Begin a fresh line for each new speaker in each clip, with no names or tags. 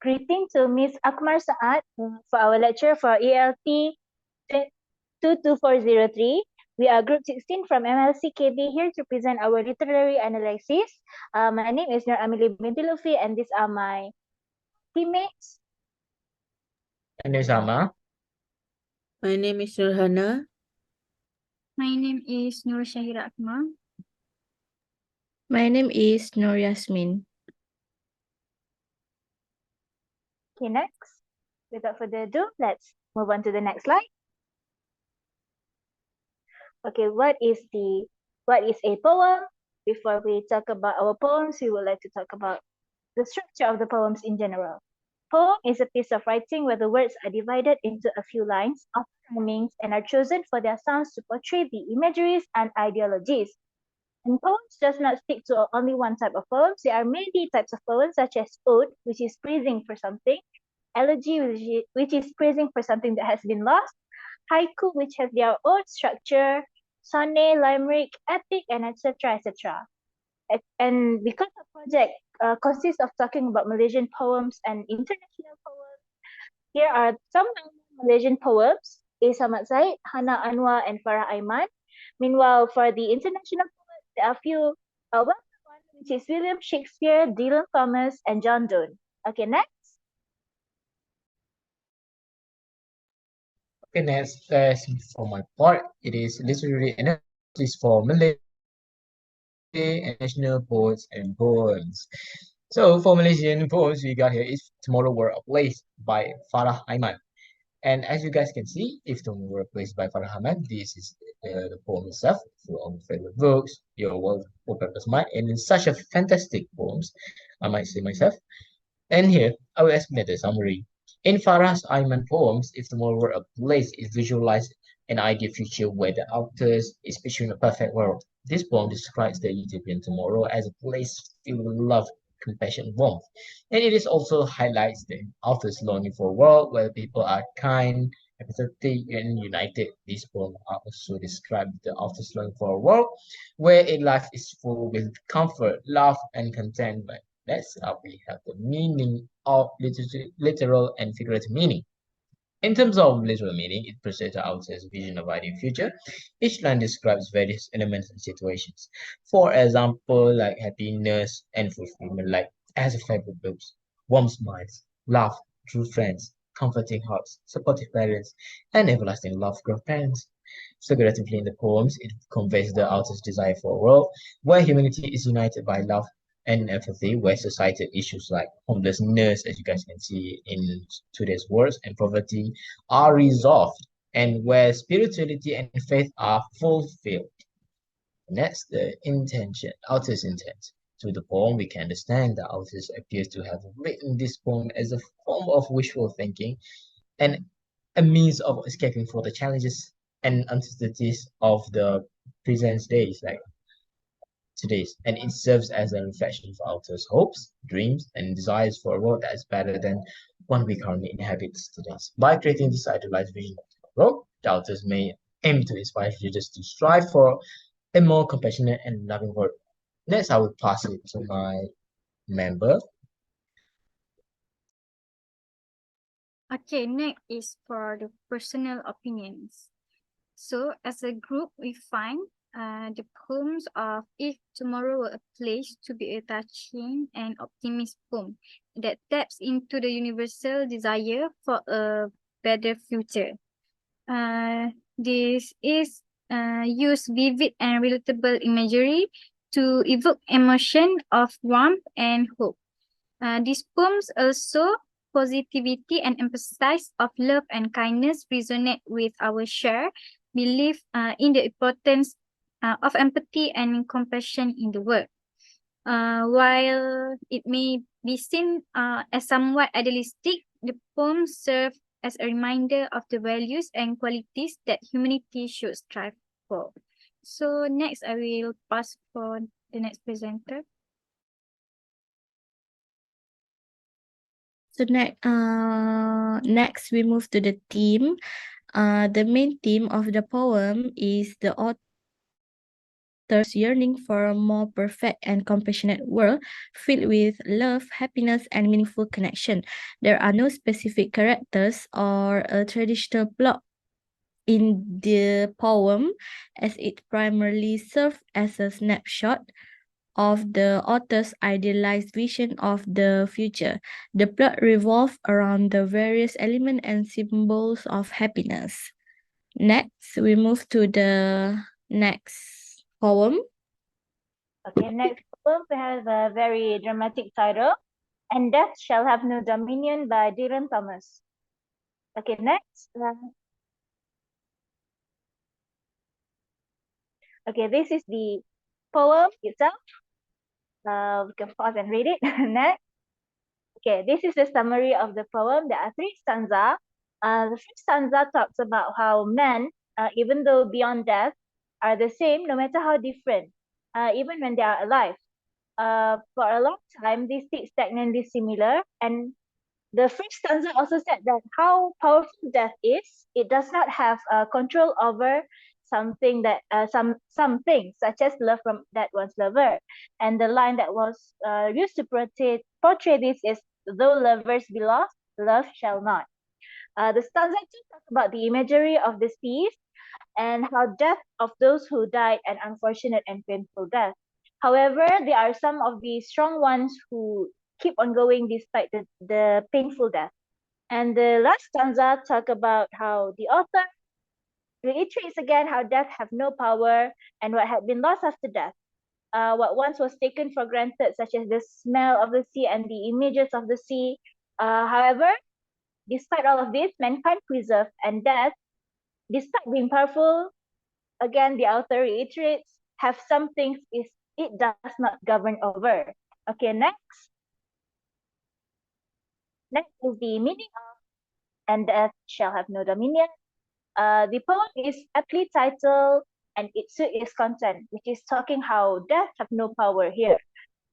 greeting to Miss Akmar Saad for our lecture for ELT 22403. We are Group 16 from MLC KB here to present our literary analysis. My name is Nur Amelie binti Lufi and these are my teammates.
My name is Ama.
My name is Nurhana.
My name is Nur Shahira Akmal.
My name is Nur Yasmin.
Okay, next. Without further ado, let's move on to the next slide. Okay, what is a poem? Before we talk about our poems, we would like to talk about the structure of the poems in general. Poem is a piece of writing where the words are divided into a few lines, often rhymings, and are chosen for their sounds to portray the imageries and ideologies. And poems does not stick to only one type of poems. There are many types of poems, such as ode, which is praising for something, elegy, which is praising for something that has been lost, haiku, which have their own structure, sonnet, limerick, epic, and etc. etc. And because the project consists of talking about Malaysian poems and international poems, here are some Malaysian poems: A. Samad Said, Hana Anwar, and Farah Aiman. Meanwhile, for the international poets, there are a few well-known ones, which is William Shakespeare, Dylan Thomas, and John Donne. Okay, next.
Okay, next, for my part, it is literary analysis for Malay and national poets and poems. So for Malaysian poems, we got here is Tomorrow Were a Place by Farah Aiman. And as you guys can see, if Tomorrow Were a Place by Farah Aiman, this is the poem itself, full of favorite books, your world, purpose mind, and in such a fantastic poems, I might say myself. And here, I will explain the summary. In Farah's Ayman poems, if tomorrow were a place, it visualized an ideal future where the authors is picturing a perfect world. This poem describes the utopian tomorrow as a place filled with love, compassion, warmth. And it is also highlights the author's longing for a world where people are kind, empathetic, and united. This poem also describes the author's longing for a world where a life is full with comfort, love, and contentment. Next up, we have the meaning of literal and figurative meaning. In terms of literal meaning, it presents the author's vision of ideal future. Each line describes various elements and situations. For example, like happiness and fulfillment, like as a favorite books, warm smiles, love, true friends, comforting hearts, supportive parents, and everlasting love grandparents. Figuratively in the poems, it conveys the author's desire for a world where humanity is united by love and empathy, where societal issues like homelessness, as you guys can see in today's words, and poverty are resolved, and where spirituality and faith are fulfilled. Next, the intention, author's intent. Through the poem, we can understand the author appears to have written this poem as a form of wishful thinking and a means of escaping for the challenges and uncertainties of the present days, like today's, and it serves as a reflection of author's hopes, dreams, and desires for a world that is better than one we currently inhabit today. By creating this idealized vision of the world, the authors may aim to inspire readers to strive for a more compassionate and loving world. Next, I will pass it to my member.
Okay, next is for the personal opinions. So as a group, we find the poems of If Tomorrow Were a Place to be a touching and optimist poem that taps into the universal desire for a better future. This is use vivid and relatable imagery to evoke emotion of warmth and hope. These poems also positivity and emphasize of love and kindness resonate with our shared belief in the importance of empathy and compassion in the world. While it may be seen as somewhat idealistic, the poems serve as a reminder of the values and qualities that humanity should strive for. So next, I will pass for the next presenter.
So next we move to the theme. The main theme of the poem is the author characters yearning for a more perfect and compassionate world filled with love, happiness, and meaningful connection. There are no specific characters or a traditional plot in the poem, as it primarily serves as a snapshot of the author's idealized vision of the future. The plot revolves around the various elements and symbols of happiness. Next, we move to the next poem.
Okay, next poem we have a very dramatic title, And Death Shall Have No Dominion by Dylan Thomas. Okay, next. Okay, this is the poem itself. We can pause and read it. Next. Okay, this is the summary of the poem. There are 3 stanzas. The first stanza talks about how men, even though beyond death, are the same no matter how different, even when they are alive. For a long time, they stayed stagnantly similar. And the first stanza also said that how powerful death is, it does not have control over something that some things such as love from that one's lover. And the line that was used to portray this is, though lovers be lost, love shall not. The stanza too talks about the imagery of the seas and how death of those who died an unfortunate and painful death. However, there are some of the strong ones who keep on going despite the painful death. And the last stanza talk about how the author reiterates again how death have no power and what had been lost after death. What once was taken for granted, such as the smell of the sea and the images of the sea. However, despite all of this, mankind preserved, and death, despite being powerful, again, the author reiterates, have some things it does not govern over. Okay, next. Next is the meaning of And Death Shall Have No Dominion. The poem is aptly titled and it suits its content, which is talking how death have no power here.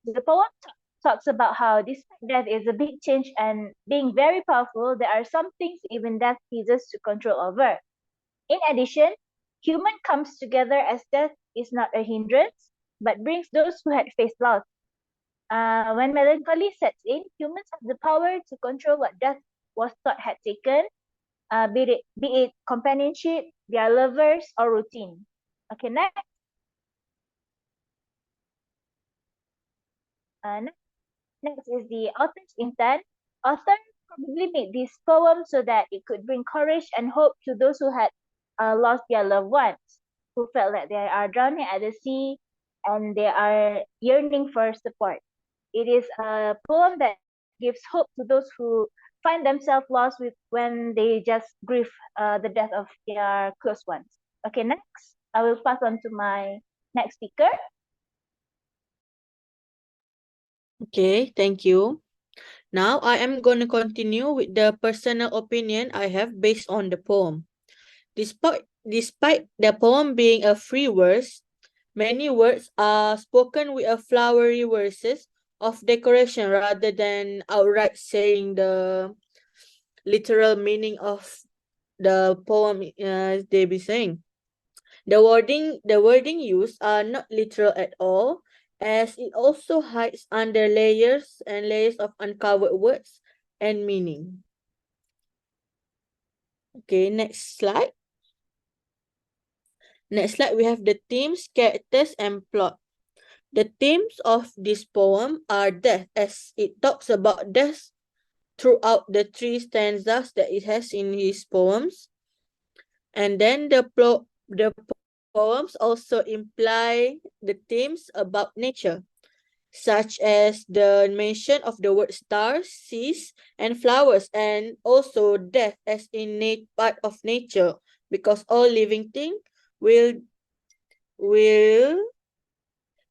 The poem talks about how despite death is a big change and being very powerful, there are some things even death ceases to control over. In addition, human comes together as death is not a hindrance, but brings those who had faced loss. When melancholy sets in, humans have the power to control what death was thought had taken, be it companionship, their lovers, or routine. Okay, next. Next is the author's intent. Author probably made this poem so that it could bring courage and hope to those who had lost their loved ones, who felt that they are drowning at the sea and they are yearning for support. It is a poem that gives hope to those who find themselves lost when they just grieve the death of their close ones. Okay, next. I will pass on to my next speaker.
Okay, thank you. Now I am going to continue with the personal opinion I have based on the poem. Despite the poem being a free verse, many words are spoken with a flowery verses of decoration rather than outright saying the literal meaning of the poem they be saying. The wording used are not literal at all, as it also hides under layers and layers of uncovered words and meaning. Okay, next slide. Next slide, we have the themes, characters, and plot. The themes of this poem are death, as it talks about death throughout the 3 stanzas that it has in his poems. And then the poems also imply the themes about nature, such as the mention of the word stars, seas, and flowers, and also death as innate part of nature, because all living things will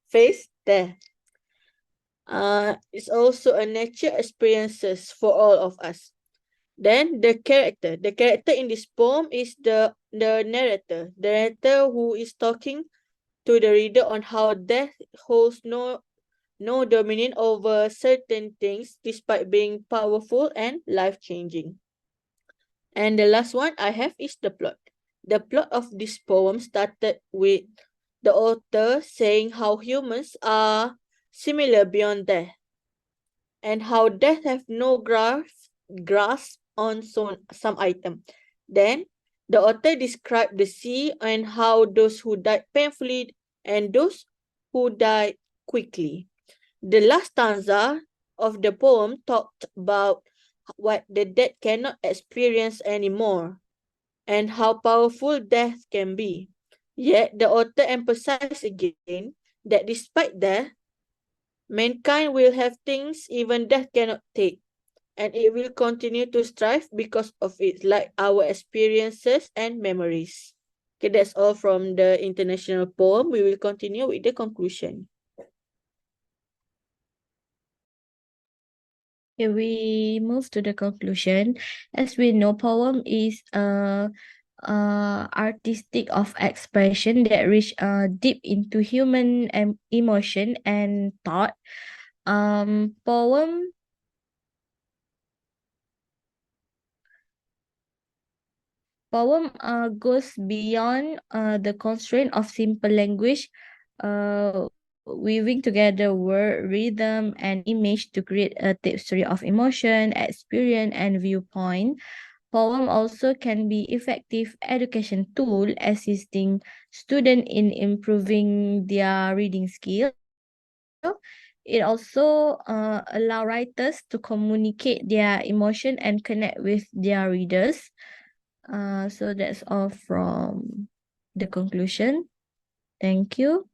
face death. It's also a nature experiences for all of us. Then the character in this poem is the narrator. The narrator who is talking to the reader on how death holds no dominion over certain things despite being powerful and life-changing. And the last one I have is the plot. The plot of this poem started with the author saying how humans are similar beyond death, and how death have no grasp on some item. Then, the author described the sea and how those who died painfully and those who died quickly. The last stanza of the poem talked about what the dead cannot experience anymore and how powerful death can be. Yet the author emphasized again that despite death, mankind will have things even death cannot take, and it will continue to strive because of it, like our experiences and memories. Okay, that's all from the international poem. We will continue with the conclusion.
Okay, we move to the conclusion. As we know, poem is a artistic of expression that reach deep into human emotion and thought. Poem goes beyond the constraint of simple language, weaving together word, rhythm, and image to create a tapestry of emotion, experience, and viewpoint. Poem also can be effective education tool assisting students in improving their reading skill. It also allow writers to communicate their emotion and connect with their readers. So that's all from the conclusion. Thank you.